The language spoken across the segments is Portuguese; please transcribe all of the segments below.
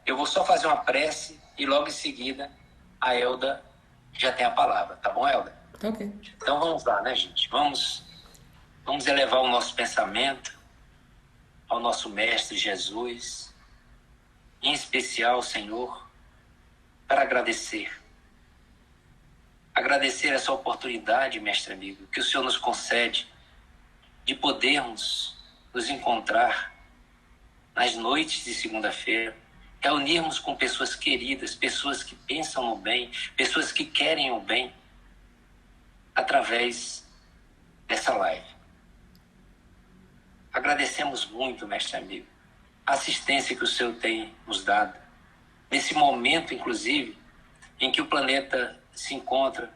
Eu vou só fazer uma prece e logo em seguida a Elda já tem a palavra, tá bom, Elda? Tá ok. Então vamos lá, né, gente? Vamos elevar o nosso pensamento ao nosso Mestre Jesus, em especial, Senhor, para agradecer. Agradecer essa oportunidade, mestre amigo, que o Senhor nos concede de podermos nos encontrar nas noites de segunda-feira, reunirmos com pessoas queridas, pessoas que pensam no bem, pessoas que querem o bem, através dessa live. Agradecemos muito, mestre amigo, a assistência que o Senhor tem nos dado, nesse momento, inclusive, em que o planeta se encontra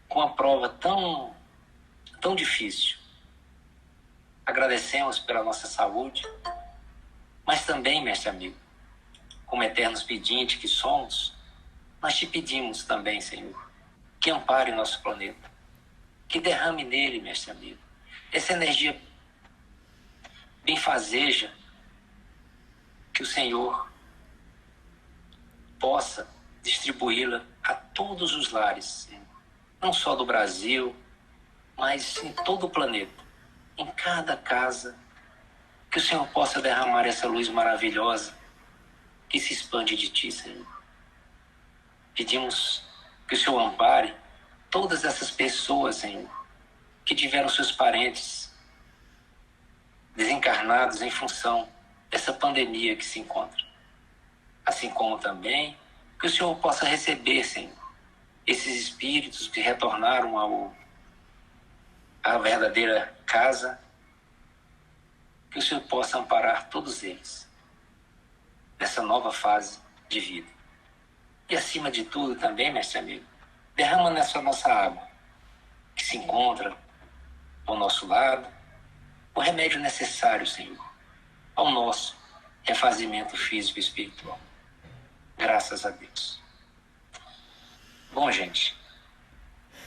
com uma prova tão difícil. Agradecemos pela nossa saúde, mas também, mestre amigo, como eternos pedintes que somos, nós te pedimos também, Senhor, que ampare o nosso planeta, que derrame nele, mestre amigo, essa energia benfazeja, que o Senhor possa distribuí-la a todos os lares, Senhor, não só do Brasil, mas em todo o planeta, em cada casa, que o Senhor possa derramar essa luz maravilhosa que se expande de Ti, Senhor. Pedimos que o Senhor ampare todas essas pessoas, Senhor, que tiveram seus parentes desencarnados em função dessa pandemia que se encontra. Assim como também que o Senhor possa receber, Senhor, esses espíritos que retornaram à verdadeira casa, que o Senhor possa amparar todos eles nessa nova fase de vida. E acima de tudo também, mestre amigo, derrama nessa nossa água que se encontra ao nosso lado o remédio necessário, Senhor, ao nosso refazimento físico e espiritual. Graças a Deus. Bom, gente,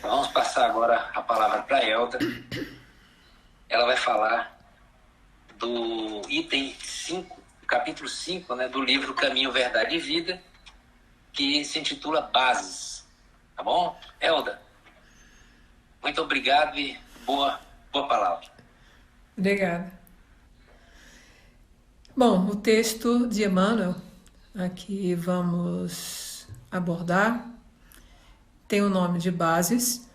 vamos passar agora a palavra para a Elda. Ela vai falar do item 5, capítulo 5, né, do livro Caminho, Verdade e Vida, que se intitula Bases. Tá bom? Elda, muito obrigado e boa palavra. Obrigada. Bom, o texto de Emmanuel, aqui vamos abordar, tem o nome de Bases,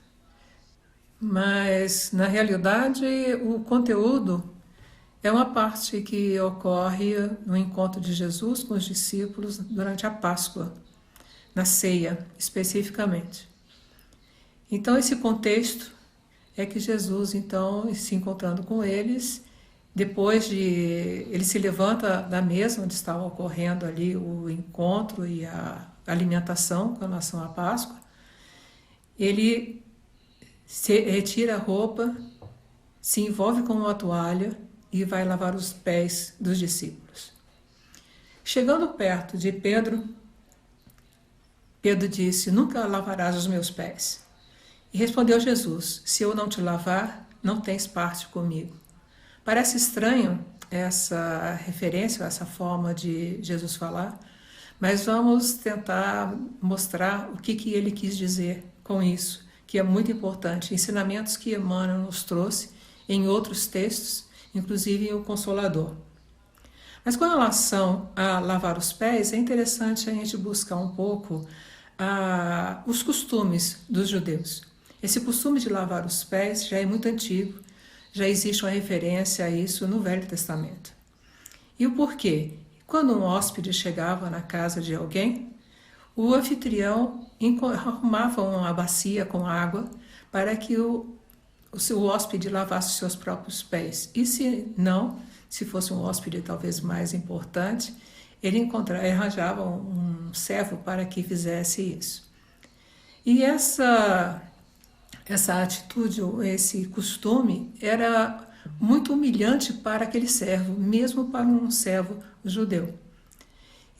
mas na realidade o conteúdo é uma parte que ocorre no encontro de Jesus com os discípulos durante a Páscoa, na ceia especificamente. Então esse contexto é que Jesus, então, se encontrando com eles, depois de... ele se levanta da mesa onde estava ocorrendo ali o encontro e a alimentação com relação à Páscoa, ele retira a roupa, se envolve com uma toalha e vai lavar os pés dos discípulos. Chegando perto de Pedro, Pedro disse: "Nunca lavarás os meus pés." E respondeu Jesus: "Se eu não te lavar, não tens parte comigo." Parece estranho essa referência, essa forma de Jesus falar, mas vamos tentar mostrar o que ele quis dizer com isso, que é muito importante. Ensinamentos que Emmanuel nos trouxe em outros textos, inclusive em O Consolador. Mas com relação a lavar os pés, é interessante a gente buscar um pouco os costumes dos judeus. Esse costume de lavar os pés já é muito antigo, já existe uma referência a isso no Velho Testamento. E o porquê? Quando um hóspede chegava na casa de alguém, o anfitrião arrumava uma bacia com água para que o seu hóspede lavasse os seus próprios pés. E se não, se fosse um hóspede talvez mais importante, ele arranjava um servo para que fizesse isso. E essa atitude, esse costume, era muito humilhante para aquele servo, mesmo para um servo judeu.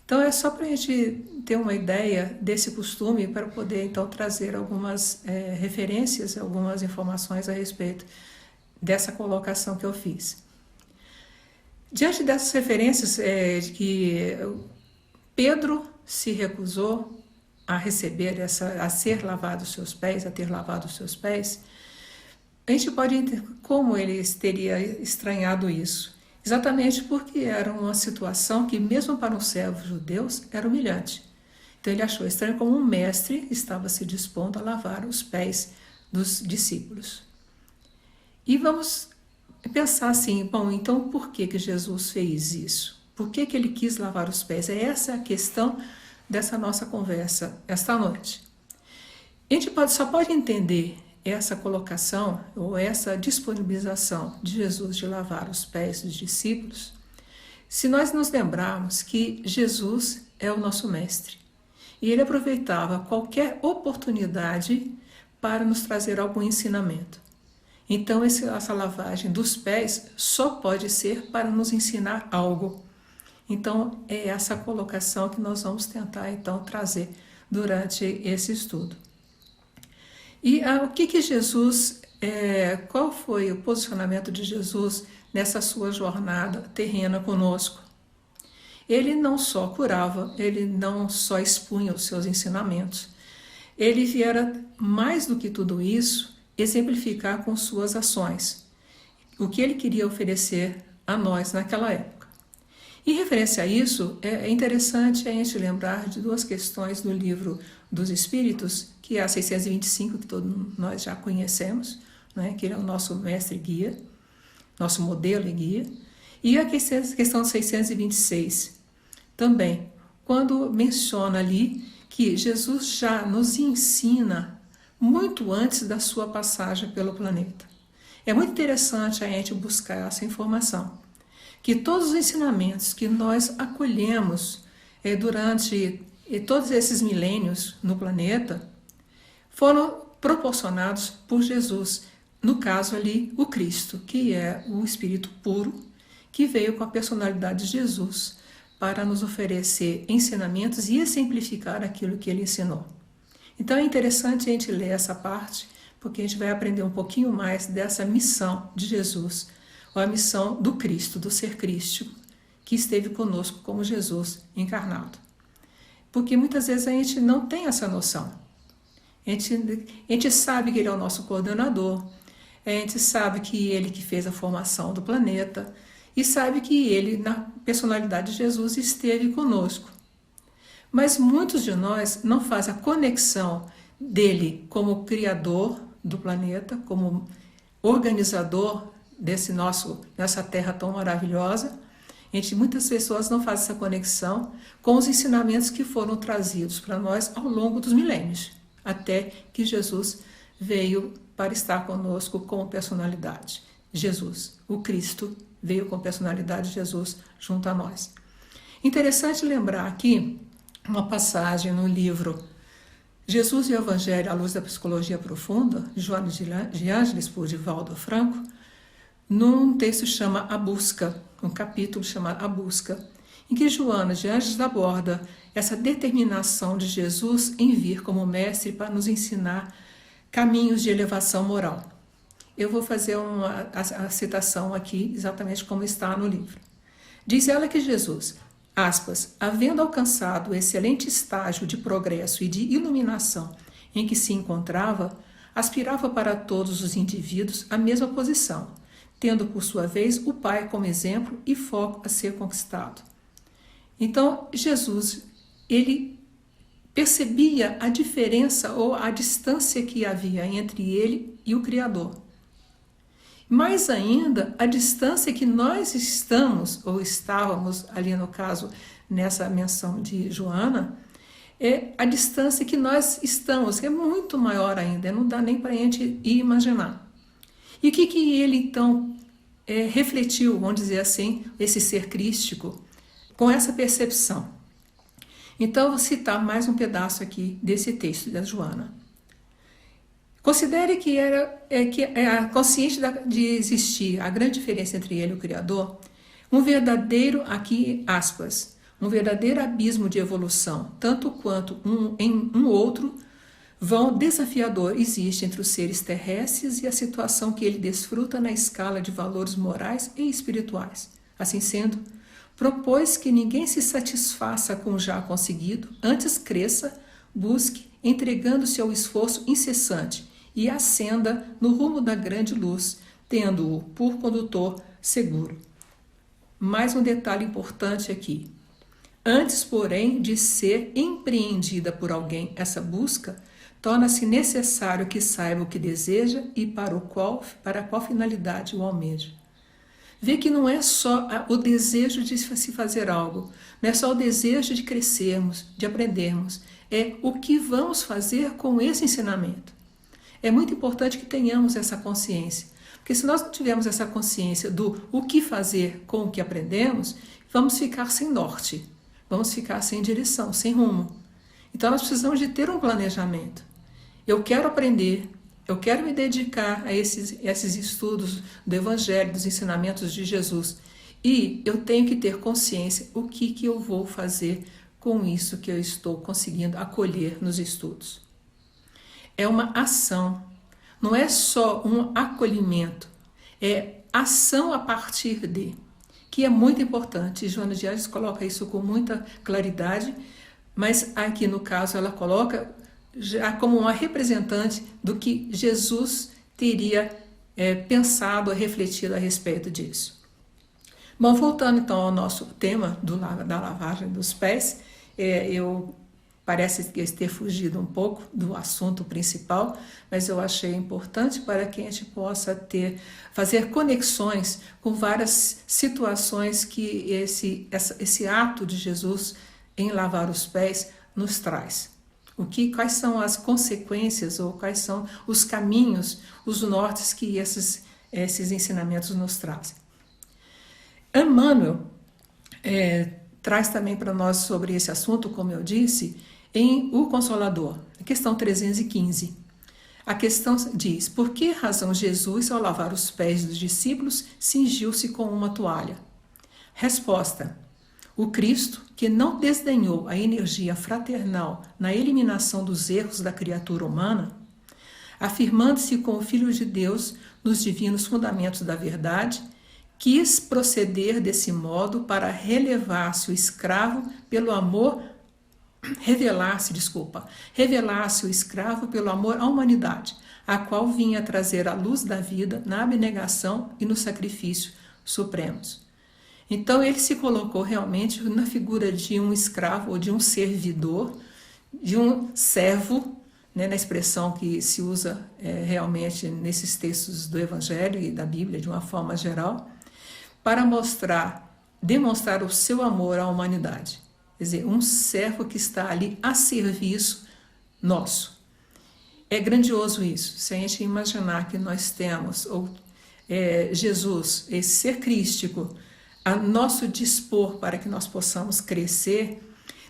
Então é só para a gente ter uma ideia desse costume, para poder então trazer algumas referências, algumas informações a respeito dessa colocação que eu fiz. Diante dessas referências que Pedro se recusou a receber a ser lavado os seus pés, a ter lavado os seus pés, a gente pode entender como ele teria estranhado isso. Exatamente porque era uma situação que, mesmo para um servo judeu, era humilhante. Então ele achou estranho como um mestre estava se dispondo a lavar os pés dos discípulos. E vamos pensar assim, bom, então por que Jesus fez isso? Por que ele quis lavar os pés? Essa é a questão dessa nossa conversa esta noite. A gente só pode entender essa colocação ou essa disponibilização de Jesus de lavar os pés dos discípulos se nós nos lembrarmos que Jesus é o nosso mestre e ele aproveitava qualquer oportunidade para nos trazer algum ensinamento. Então essa lavagem dos pés só pode ser para nos ensinar algo. Então é essa colocação que nós vamos tentar então trazer durante esse estudo. E o que Jesus, qual foi o posicionamento de Jesus nessa sua jornada terrena conosco? Ele não só curava, ele não só expunha os seus ensinamentos, ele viera mais do que tudo isso exemplificar com suas ações o que ele queria oferecer a nós naquela época. Em referência a isso, é interessante a gente lembrar de duas questões no livro dos Espíritos, que é a 625, que todos nós já conhecemos, né, que ele é o nosso mestre guia, nosso modelo e guia, e a questão 626 também, quando menciona ali que Jesus já nos ensina muito antes da sua passagem pelo planeta. É muito interessante a gente buscar essa informação, que todos os ensinamentos que nós acolhemos durante todos esses milênios no planeta foram proporcionados por Jesus, no caso ali o Cristo, que é o Espírito puro, que veio com a personalidade de Jesus para nos oferecer ensinamentos e exemplificar aquilo que ele ensinou. Então é interessante a gente ler essa parte, porque a gente vai aprender um pouquinho mais dessa missão de Jesus, ou a missão do Cristo, do ser crístico, que esteve conosco como Jesus encarnado. Porque muitas vezes a gente não tem essa noção. A gente sabe que ele é o nosso coordenador, a gente sabe que ele que fez a formação do planeta, e sabe que ele, na personalidade de Jesus, esteve conosco. Mas muitos de nós não fazem a conexão dele como criador do planeta, como organizador nessa terra tão maravilhosa. Muitas pessoas não fazem essa conexão com os ensinamentos que foram trazidos para nós ao longo dos milênios, até que Jesus veio para estar conosco com personalidade. Jesus, o Cristo, veio com personalidade de Jesus junto a nós. Interessante lembrar aqui uma passagem no livro Jesus e o Evangelho à Luz da Psicologia Profunda, de Joana de Ângeles, por Divaldo Franco, num texto chama A Busca, um capítulo chamado A Busca, em que Joana de Ângeles aborda essa determinação de Jesus em vir como mestre para nos ensinar caminhos de elevação moral. Eu vou fazer a citação aqui exatamente como está no livro. Diz ela que Jesus, aspas, havendo alcançado o excelente estágio de progresso e de iluminação em que se encontrava, aspirava para todos os indivíduos a mesma posição, tendo por sua vez o Pai como exemplo e foco a ser conquistado. Então, Jesus, ele percebia a diferença ou a distância que havia entre ele e o Criador. Mais ainda, a distância que nós estamos, ou estávamos ali no caso, nessa menção de Joana, é a distância que nós estamos, que é muito maior ainda, não dá nem para a gente imaginar. E o que ele então refletiu, vamos dizer assim, esse ser crístico, com essa percepção? Então, eu vou citar mais um pedaço aqui desse texto da Joana. Considere que consciente de existir a grande diferença entre ele e o Criador, um verdadeiro, aqui aspas, um verdadeiro abismo de evolução, tanto quanto um outro vão desafiador existe entre os seres terrestres e a situação que ele desfruta na escala de valores morais e espirituais. Assim sendo, propôs que ninguém se satisfaça com o já conseguido, antes cresça, busque, entregando-se ao esforço incessante e ascenda no rumo da grande luz, tendo-o por condutor seguro. Mais um detalhe importante aqui. Antes, porém, de ser empreendida por alguém essa busca, torna-se necessário que saiba o que deseja e para qual finalidade o almeja. Vê que não é só o desejo de se fazer algo, não é só o desejo de crescermos, de aprendermos, é o que vamos fazer com esse ensinamento. É muito importante que tenhamos essa consciência, porque se nós não tivermos essa consciência do o que fazer com o que aprendemos, vamos ficar sem norte, vamos ficar sem direção, sem rumo. Então nós precisamos de ter um planejamento. Eu quero aprender, eu quero me dedicar a esses estudos do Evangelho, dos ensinamentos de Jesus. E eu tenho que ter consciência o que eu vou fazer com isso que eu estou conseguindo acolher nos estudos. É uma ação, não é só um acolhimento, é ação a partir de, que é muito importante. Joana de Ângeles coloca isso com muita claridade, mas aqui no caso ela coloca já como uma representante do que Jesus teria pensado, refletido a respeito disso. Bom, voltando então ao nosso tema da lavagem dos pés, eu parece ter fugido um pouco do assunto principal, mas eu achei importante para que a gente possa fazer conexões com várias situações que esse ato de Jesus em lavar os pés nos traz. Quais são as consequências ou quais são os caminhos, os nortes que esses ensinamentos nos trazem. Emmanuel traz também para nós sobre esse assunto, como eu disse, em O Consolador, questão 315. A questão diz: por que razão Jesus, ao lavar os pés dos discípulos, cingiu-se com uma toalha? Resposta: o Cristo, que não desdenhou a energia fraternal na eliminação dos erros da criatura humana, afirmando-se com o Filho de Deus nos divinos fundamentos da verdade, quis proceder desse modo para revelasse o escravo pelo amor à humanidade, a qual vinha trazer a luz da vida na abnegação e no sacrifício supremos. Então ele se colocou realmente na figura de um escravo ou de um servidor, de um servo, né, na expressão que se usa realmente nesses textos do Evangelho e da Bíblia de uma forma geral, para demonstrar o seu amor à humanidade. Quer dizer, um servo que está ali a serviço nosso. É grandioso isso, se a gente imaginar que nós temos Jesus, esse ser crístico, a nosso dispor para que nós possamos crescer,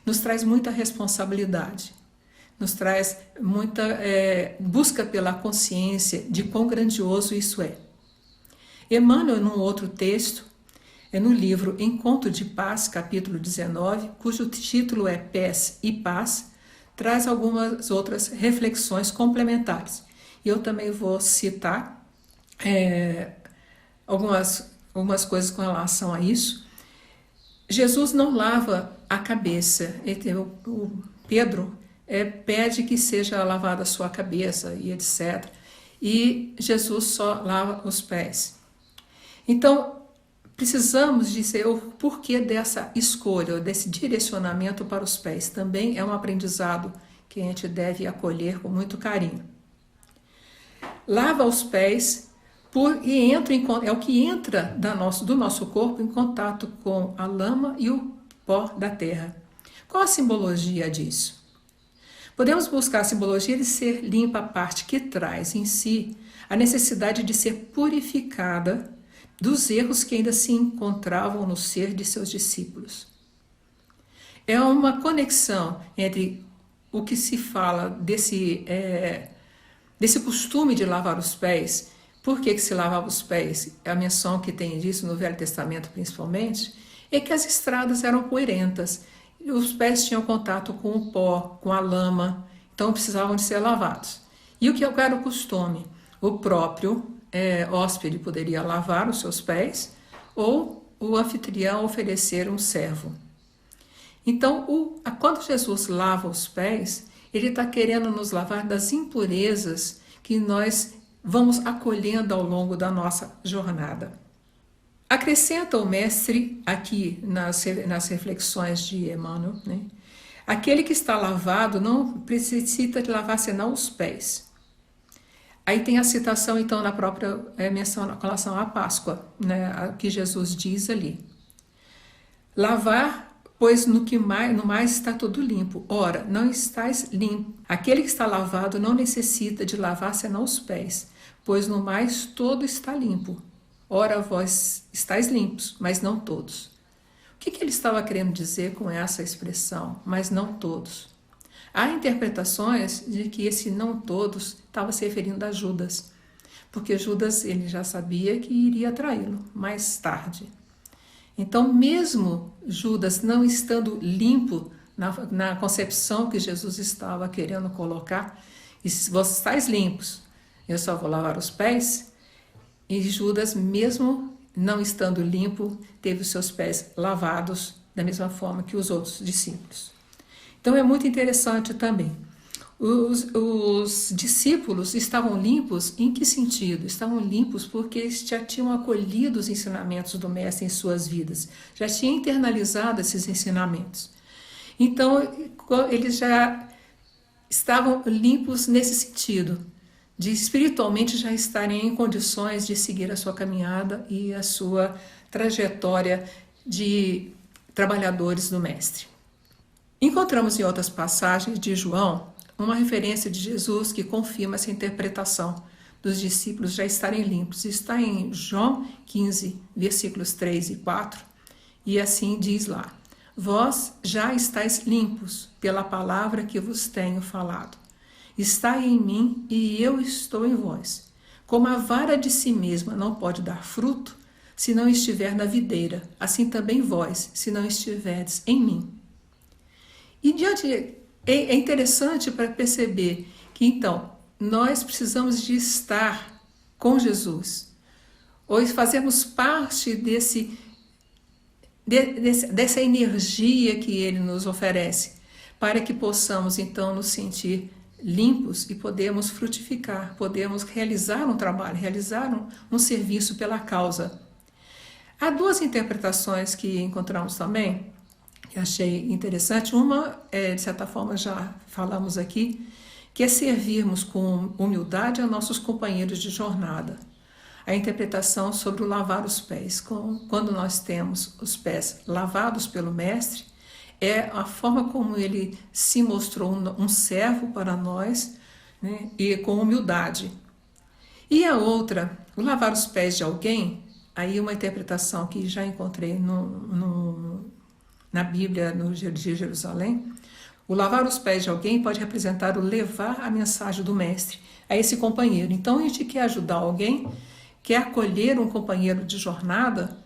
nos traz muita responsabilidade, nos traz muita busca pela consciência de quão grandioso isso é. Emmanuel, num outro texto, no livro Encontro de Paz, capítulo 19, cujo título é Pés e Paz, traz algumas outras reflexões complementares. E eu também vou citar algumas coisas com relação a isso. Jesus não lava a cabeça. O Pedro pede que seja lavada a sua cabeça e etc. E Jesus só lava os pés. Então, precisamos dizer o porquê dessa escolha, desse direcionamento para os pés. Também é um aprendizado que a gente deve acolher com muito carinho. Lava os pés é o que entra do nosso corpo em contato com a lama e o pó da terra. Qual a simbologia disso? Podemos buscar a simbologia de ser limpa a parte que traz em si a necessidade de ser purificada dos erros que ainda se encontravam no ser de seus discípulos. É uma conexão entre o que se fala desse costume de lavar os pés. Por que se lavava os pés? A menção que tem disso no Velho Testamento principalmente é que as estradas eram poeirentas, os pés tinham contato com o pó, com a lama, então precisavam de ser lavados. E o que era o costume? O próprio hóspede poderia lavar os seus pés ou o anfitrião oferecer um servo. Então, quando Jesus lava os pés, ele está querendo nos lavar das impurezas que nós vamos acolhendo ao longo da nossa jornada. Acrescenta o mestre aqui nas reflexões de Emmanuel, né? Aquele que está lavado não precisa de lavar senão os pés. Aí tem a citação, então, na própria menção com relação à Páscoa, né, que Jesus diz ali. Lavar, pois no mais está tudo limpo. Ora, não estáis limpo. Aquele que está lavado não necessita de lavar senão os pés, pois no mais todo está limpo. Ora, vós estáis limpos, mas não todos. O que ele estava querendo dizer com essa expressão, mas não todos? Há interpretações de que esse não todos estava se referindo a Judas, porque Judas ele já sabia que iria traí-lo mais tarde. Então, mesmo Judas não estando limpo na concepção que Jesus estava querendo colocar, e se vocês estáis limpos, eu só vou lavar os pés, e Judas, mesmo não estando limpo, teve os seus pés lavados da mesma forma que os outros discípulos. Então é muito interessante também. Os discípulos estavam limpos em que sentido? Estavam limpos porque eles já tinham acolhido os ensinamentos do Mestre em suas vidas, já tinham internalizado esses ensinamentos. Então eles já estavam limpos nesse sentido, de espiritualmente já estarem em condições de seguir a sua caminhada e a sua trajetória de trabalhadores do Mestre. Encontramos em outras passagens de João uma referência de Jesus que confirma essa interpretação dos discípulos já estarem limpos. Está em João 15, versículos 3 e 4, e assim diz lá: Vós já estáis limpos pela palavra que vos tenho falado. Estai em mim e eu estou em vós. Como a vara de si mesma não pode dar fruto, se não estiver na videira, assim também vós, se não estiverdes em mim. E é interessante para perceber que, então, nós precisamos de estar com Jesus, ou fazemos parte dessa energia que Ele nos oferece, para que possamos, então, nos sentir limpos e podemos frutificar, podemos realizar um trabalho, realizar um serviço pela causa. Há duas interpretações que encontramos também, que achei interessante. Uma, de certa forma, já falamos aqui, que é servirmos com humildade a nossos companheiros de jornada. A interpretação sobre o lavar os pés. Quando nós temos os pés lavados pelo Mestre, é a forma como ele se mostrou um servo para nós, né, e com humildade. E a outra, o lavar os pés de alguém, aí uma interpretação que já encontrei na Bíblia de Jerusalém, o lavar os pés de alguém pode representar o levar a mensagem do Mestre a esse companheiro. Então, a gente quer ajudar alguém, quer acolher um companheiro de jornada,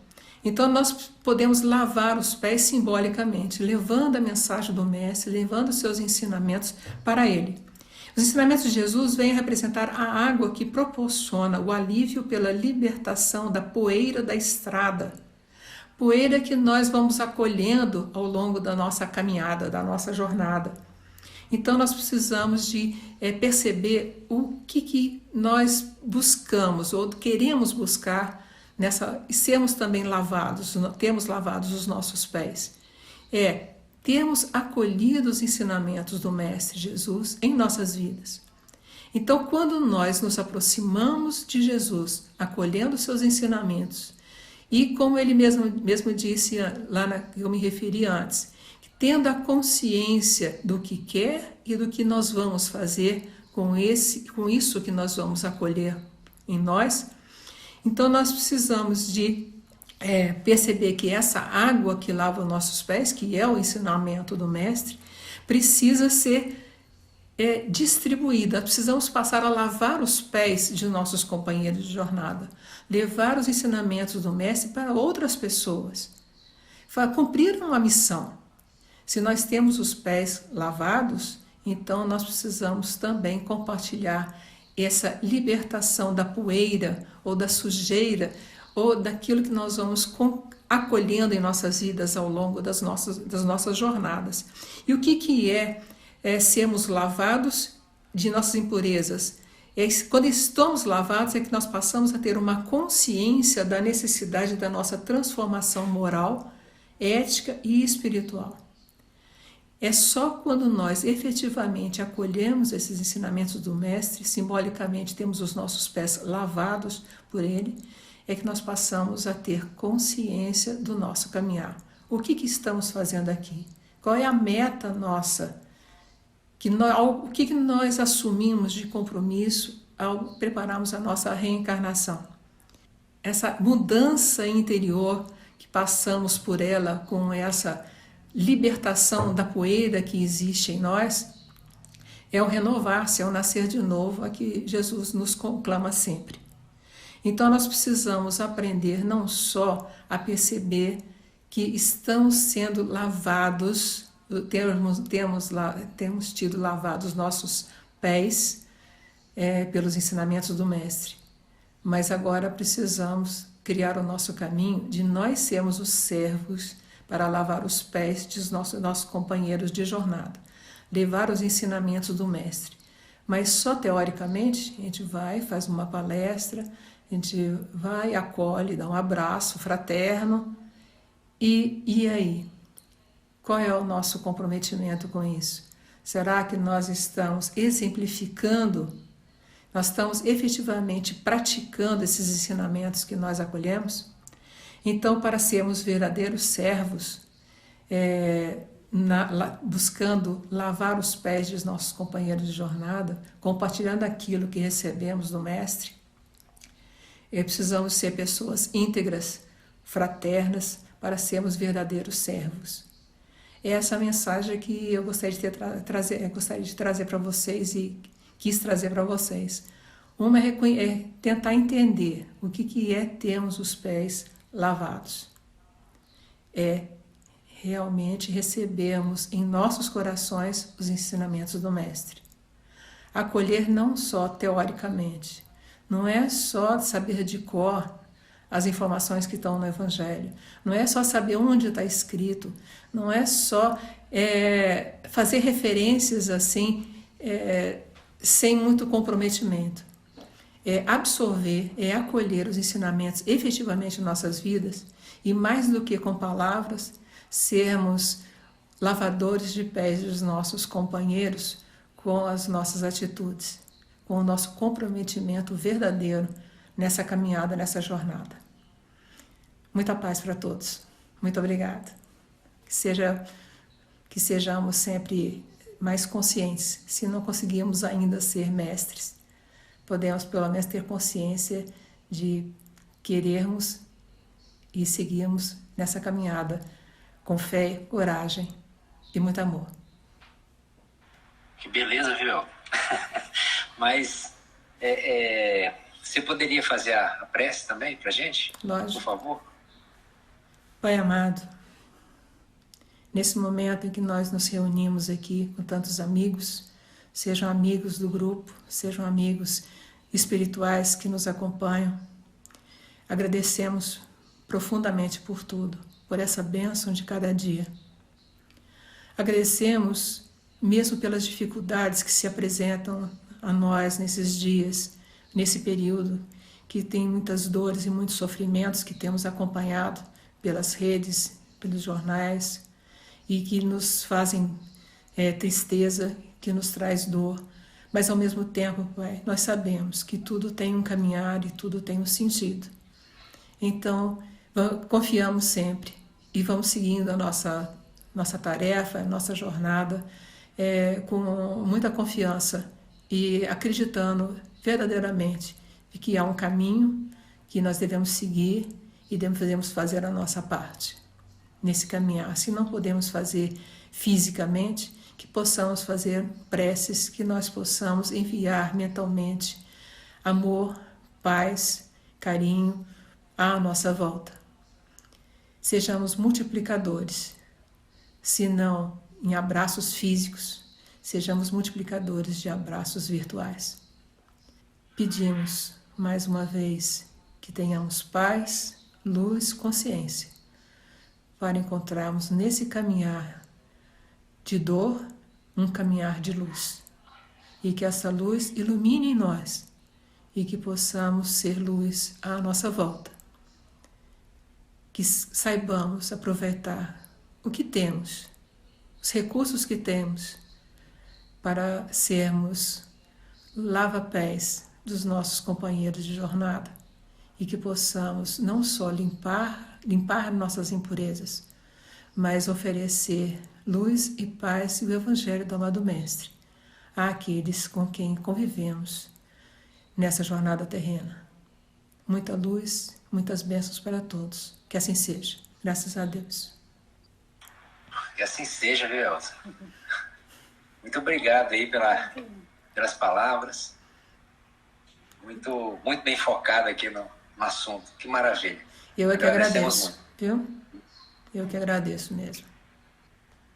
então nós podemos lavar os pés simbolicamente, levando a mensagem do Mestre, levando os seus ensinamentos para ele. Os ensinamentos de Jesus vêm representar a água que proporciona o alívio pela libertação da poeira da estrada, poeira que nós vamos acolhendo ao longo da nossa caminhada, da nossa jornada. Então nós precisamos de perceber o que nós buscamos ou queremos buscar e sermos também lavados, temos lavados os nossos pés. Termos acolhido os ensinamentos do Mestre Jesus em nossas vidas. Então, quando nós nos aproximamos de Jesus, acolhendo seus ensinamentos, e como ele mesmo disse lá que eu me referi antes, tendo a consciência do que quer e do que nós vamos fazer com isso que nós vamos acolher em nós, então nós precisamos de perceber que essa água que lava os nossos pés, que é o ensinamento do Mestre, precisa ser distribuída. Precisamos passar a lavar os pés de nossos companheiros de jornada, levar os ensinamentos do Mestre para outras pessoas, cumprir uma missão. Se nós temos os pés lavados, então nós precisamos também compartilhar essa libertação da poeira ou da sujeira ou daquilo que nós vamos acolhendo em nossas vidas ao longo das nossas jornadas. E o que é sermos lavados de nossas impurezas? Quando estamos lavados é que nós passamos a ter uma consciência da necessidade da nossa transformação moral, ética e espiritual. É só quando nós efetivamente acolhemos esses ensinamentos do Mestre, simbolicamente temos os nossos pés lavados por ele, é que nós passamos a ter consciência do nosso caminhar. O que estamos fazendo aqui? Qual é a meta nossa? O que nós assumimos de compromisso ao prepararmos a nossa reencarnação? Essa mudança interior que passamos por ela com essa libertação da poeira que existe em nós, é o renovar-se, é o nascer de novo, a que Jesus nos conclama sempre. Então nós precisamos aprender não só a perceber que estamos sendo lavados, temos tido lavados nossos pés pelos ensinamentos do Mestre, mas agora precisamos criar o nosso caminho de nós sermos os servos para lavar os pés dos nossos companheiros de jornada, levar os ensinamentos do Mestre. Mas só teoricamente, a gente vai, faz uma palestra, a gente vai, acolhe, dá um abraço fraterno, e aí? Qual é o nosso comprometimento com isso? Será que nós estamos exemplificando, nós estamos efetivamente praticando esses ensinamentos que nós acolhemos? Então, para sermos verdadeiros servos, buscando lavar os pés dos nossos companheiros de jornada, compartilhando aquilo que recebemos do Mestre, precisamos ser pessoas íntegras, fraternas, para sermos verdadeiros servos. É essa mensagem que eu gostaria de trazer para vocês e quis trazer para vocês. Uma é tentar entender o que é termos os pés lavados. É realmente recebermos em nossos corações os ensinamentos do Mestre. Acolher não só teoricamente, não é só saber de cor as informações que estão no Evangelho, não é só saber onde está escrito, não é só fazer referências assim, sem muito comprometimento. É absorver, é acolher os ensinamentos efetivamente em nossas vidas e, mais do que com palavras, sermos lavadores de pés dos nossos companheiros com as nossas atitudes, com o nosso comprometimento verdadeiro nessa caminhada, nessa jornada. Muita paz para todos. Muito obrigada. Que sejamos sempre mais conscientes, se não conseguimos ainda ser mestres. Podemos pelo menos ter consciência de querermos e seguirmos nessa caminhada com fé, coragem e muito amor. Que beleza, viu? Mas você poderia fazer a prece também para a gente? Lógico. Por favor. Pai amado, nesse momento em que nós nos reunimos aqui com tantos amigos, sejam amigos do grupo, sejam amigos espirituais que nos acompanham, agradecemos profundamente por tudo, por essa bênção de cada dia. Agradecemos mesmo pelas dificuldades que se apresentam a nós nesses dias, nesse período, que tem muitas dores e muitos sofrimentos que temos acompanhado pelas redes, pelos jornais, e que nos fazem tristeza, que nos traz dor. Mas, ao mesmo tempo, Pai, nós sabemos que tudo tem um caminhar e tudo tem um sentido. Então, confiamos sempre e vamos seguindo a nossa tarefa, a nossa jornada, com muita confiança e acreditando verdadeiramente de que há um caminho que nós devemos seguir e devemos fazer a nossa parte nesse caminhar. Se não podemos fazer fisicamente, que possamos fazer preces, que nós possamos enviar mentalmente amor, paz, carinho à nossa volta. Sejamos multiplicadores, se não em abraços físicos, sejamos multiplicadores de abraços virtuais. Pedimos, mais uma vez, que tenhamos paz, luz, consciência, para encontrarmos nesse caminhar de dor um caminhar de luz. E que essa luz ilumine em nós e que possamos ser luz à nossa volta. Que saibamos aproveitar o que temos, os recursos que temos, para sermos lava-pés dos nossos companheiros de jornada e que possamos não só limpar nossas impurezas, mas oferecer luz e paz e o Evangelho do amado Mestre àqueles com quem convivemos nessa jornada terrena. Muita luz, muitas bênçãos para todos. Que assim seja. Graças a Deus. Que assim seja, viu, Elza? Muito obrigado aí pelas palavras. Muito, muito bem focado aqui no assunto. Que maravilha. Eu é que agradeço, viu? Eu que agradeço mesmo.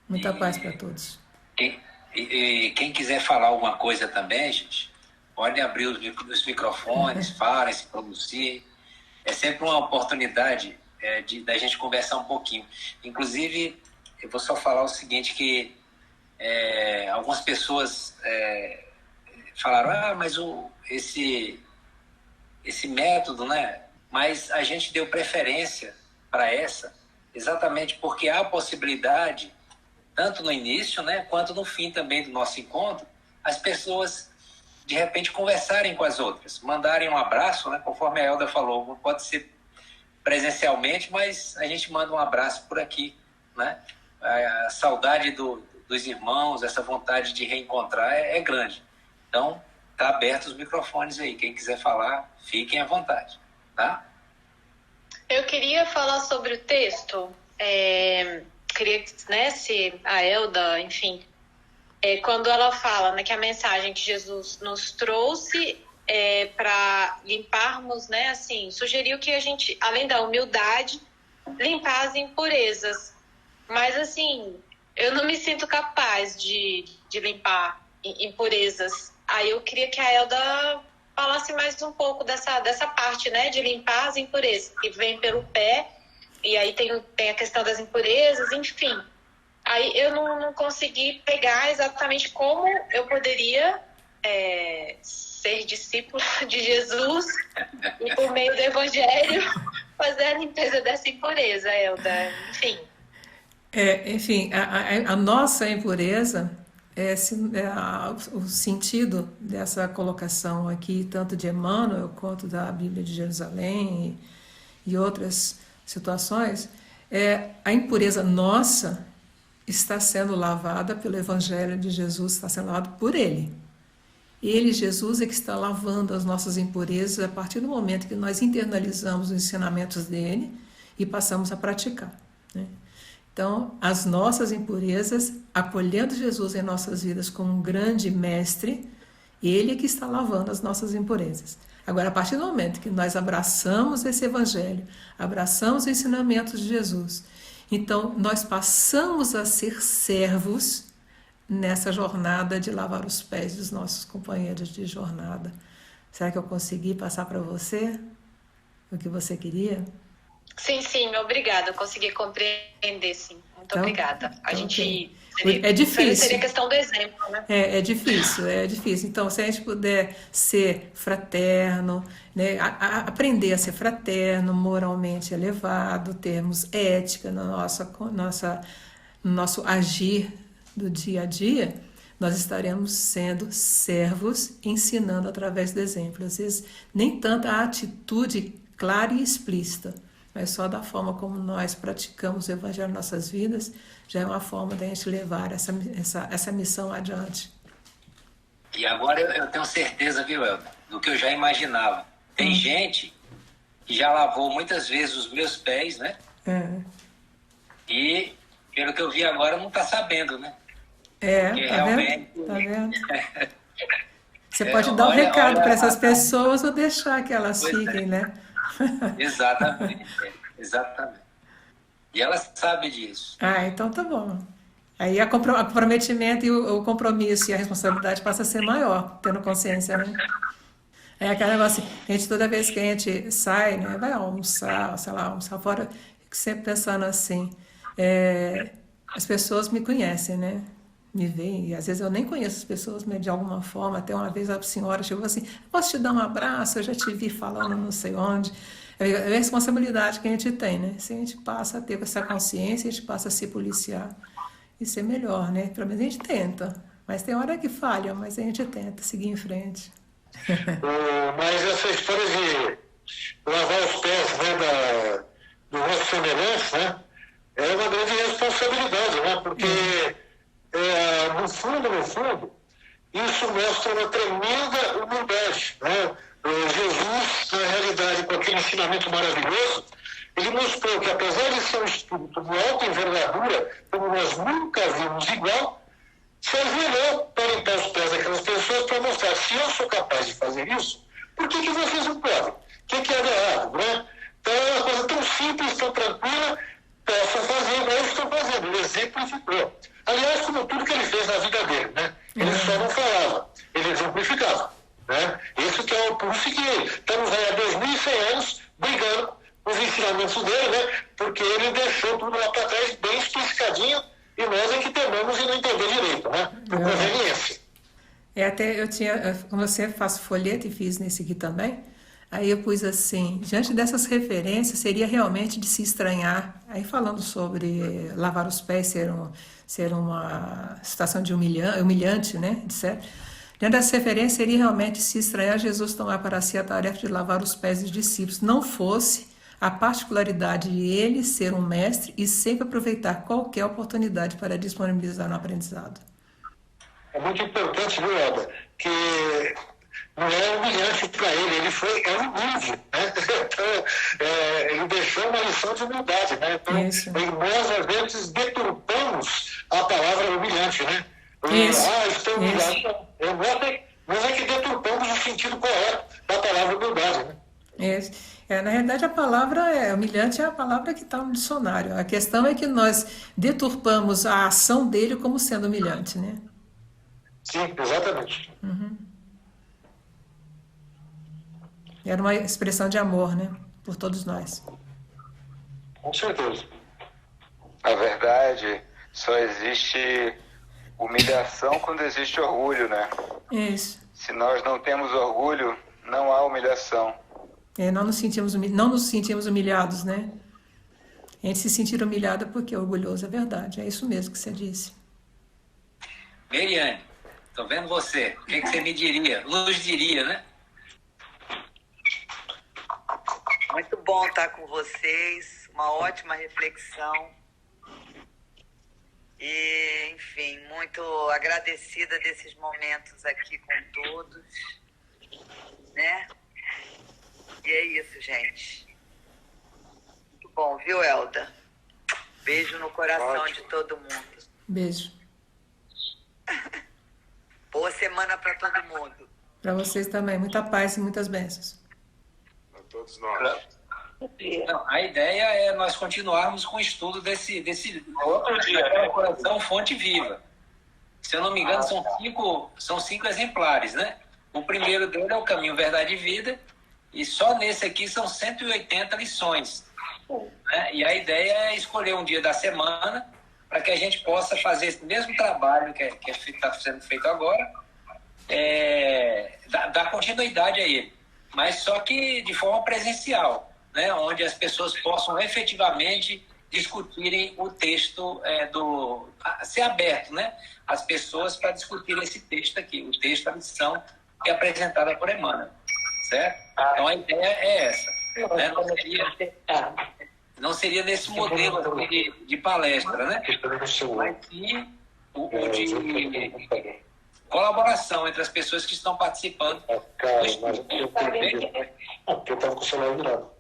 Muita paz para todos. Quem quiser falar alguma coisa também, gente, pode abrir os microfones, falem, se pronunciem. É sempre uma oportunidade da gente conversar um pouquinho. Inclusive, eu vou só falar o seguinte, que algumas pessoas falaram, mas esse método, né? Mas a gente deu preferência para essa, exatamente porque há a possibilidade, tanto no início, né, quanto no fim também do nosso encontro, as pessoas, de repente, conversarem com as outras, mandarem um abraço, né, conforme a Elda falou, pode ser presencialmente, mas a gente manda um abraço por aqui, né? A saudade dos irmãos, essa vontade de reencontrar é grande. Então, tá aberto os microfones aí. Quem quiser falar, fiquem à vontade, tá? Eu queria falar sobre o texto. Queria, né, se a Elda, enfim, quando ela fala, né, que a mensagem que Jesus nos trouxe para limparmos, né, assim, sugeriu que a gente, além da humildade, limpar as impurezas. Mas, assim, eu não me sinto capaz de limpar impurezas. Aí eu queria que a Elda falasse mais um pouco dessa parte, né, de limpar as impurezas, que vem pelo pé, e aí tem a questão das impurezas, enfim. Aí eu não consegui pegar exatamente como eu poderia ser discípulo de Jesus e, por meio do Evangelho, fazer a limpeza dessa impureza, Elda. Enfim. Enfim, a nossa impureza o sentido dessa colocação aqui, tanto de Emmanuel quanto da Bíblia de Jerusalém e outras situações, a impureza nossa está sendo lavada pelo Evangelho de Jesus, está sendo lavado por Ele. Ele, Jesus, é que está lavando as nossas impurezas a partir do momento que nós internalizamos os ensinamentos dele e passamos a praticar, né? Então, as nossas impurezas, acolhendo Jesus em nossas vidas como um grande mestre, ele é que está lavando as nossas impurezas. Agora, a partir do momento que nós abraçamos esse Evangelho, abraçamos os ensinamentos de Jesus, então nós passamos a ser servos nessa jornada de lavar os pés dos nossos companheiros de jornada. Será que eu consegui passar para você o que você queria? Sim, obrigada. Eu consegui compreender, sim. Muito obrigada. A gente... É difícil. Seria questão do exemplo, né? É difícil. Então, se a gente puder ser fraterno, né, aprender a ser fraterno, moralmente elevado, termos ética no nosso agir do dia a dia, nós estaremos sendo servos, ensinando através do exemplo. Às vezes, nem tanto a atitude clara e explícita, mas só da forma como nós praticamos o Evangelho em nossas vidas, já é uma forma de a gente levar essa missão adiante. E agora eu tenho certeza, viu, Elda, do que eu já imaginava. Tem gente que já lavou muitas vezes os meus pés, né? E, pelo que eu vi agora, não está sabendo, né? Porque tá realmente... vendo? Tá vendo? Você pode dar um recado para essas pessoas ou deixar que elas fiquem, né? Exatamente. E ela sabe disso. Então tá bom. Aí o comprometimento e o compromisso e a responsabilidade passa a ser maior, tendo consciência, né? É aquele negócio assim, a gente, toda vez que a gente sai, né, vai almoçar, sei lá, almoçar fora, fico sempre pensando assim, é, as pessoas me conhecem, né? Me veem, e às vezes eu nem conheço as pessoas, mas de alguma forma, até uma vez a senhora chegou assim, posso te dar um abraço? Eu já te vi falando não sei onde. É a responsabilidade que a gente tem, né? Se a gente passa a ter essa consciência, a gente passa a se policiar e ser melhor, né? Pelo menos a gente tenta. Mas tem hora que falha, mas a gente tenta seguir em frente. Mas essa história de lavar os pés, né, do nosso semelhante, né, é uma grande responsabilidade, né, porque no fundo, isso mostra uma tremenda humildade, né. Jesus, na realidade, com aquele ensinamento maravilhoso, ele mostrou que, apesar de ser um espírito de alta envergadura, como nós nunca vimos igual, se ajoelhou para limpar os pés daquelas pessoas para mostrar, se eu sou capaz de fazer isso, por que vocês não podem? O que é de errado, né? Então é uma coisa tão simples, tão tranquila, possam fazer igual eu estou fazendo. Ele exemplificou. Aliás, como tudo que ele fez na vida dele, né? Ele só não falava, ele exemplificava. Né? Isso que é o pulso que estamos aí há 2100 anos brigando com os ensinamentos dele, né? Porque ele deixou tudo lá para trás bem especificadinho e nós é que tememos e não entender direito, né? Por conveniência. Até eu tinha, como você faço folheto e fiz nesse aqui também, aí eu pus assim, diante dessas referências, seria realmente de se estranhar, aí falando sobre lavar os pés ser uma situação de humilhante, né, etc. Diante dessa referência, seria realmente se estranhar Jesus tomar para si a tarefa de lavar os pés dos discípulos, não fosse a particularidade de ele ser um mestre e sempre aproveitar qualquer oportunidade para disponibilizar no aprendizado. É muito importante, viu, Elda, que não é humilhante para ele, é humilde, né? Então, ele deixou uma lição de humildade, né? Então, nós, às vezes, deturpamos a palavra humilhante, né? Estou humilhado. Nós é que deturpamos o sentido correto da palavra humildade, né? Na realidade, a palavra humilhante é a palavra que está no dicionário. A questão é que nós deturpamos a ação dele como sendo humilhante, né? Sim, exatamente. Uhum. Era uma expressão de amor, né? Por todos nós. Com certeza. Na verdade, só existe humilhação quando existe orgulho, né? Isso. Se nós não temos orgulho, não há humilhação. Não nos sentimos humilhados, né? A gente se sentir humilhado porque é orgulhoso, é verdade. É isso mesmo que você disse. Meriane, tô vendo você. O que você me diria? Nos diria, né? Muito bom estar com vocês. Uma ótima reflexão. E, enfim, muito agradecida desses momentos aqui com todos, né? E é isso, gente. Muito bom, viu, Elda? Beijo no coração de todo mundo. Beijo. Boa semana para todo mundo. Para vocês também. Muita paz e muitas bênçãos. Para todos nós. Não, a ideia é nós continuarmos com o estudo desse outro dia, Coração Fonte Viva. Se eu não me engano, são cinco exemplares, né? O primeiro dele é o Caminho, Verdade e Vida, e só nesse aqui são 180 lições. Né? E a ideia é escolher um dia da semana para que a gente possa fazer esse mesmo trabalho que está sendo feito agora, dar continuidade a ele, mas só que de forma presencial. Né, onde as pessoas possam efetivamente discutirem o texto ser aberto, né, as pessoas para discutirem esse texto aqui, o texto da lição que é apresentada por Emmanuel, certo? Então a ideia é essa, né? Não seria nesse modelo de palestra, né, mas sim o de colaboração entre as pessoas que estão participando. Cara, mas eu estava com o celular virado.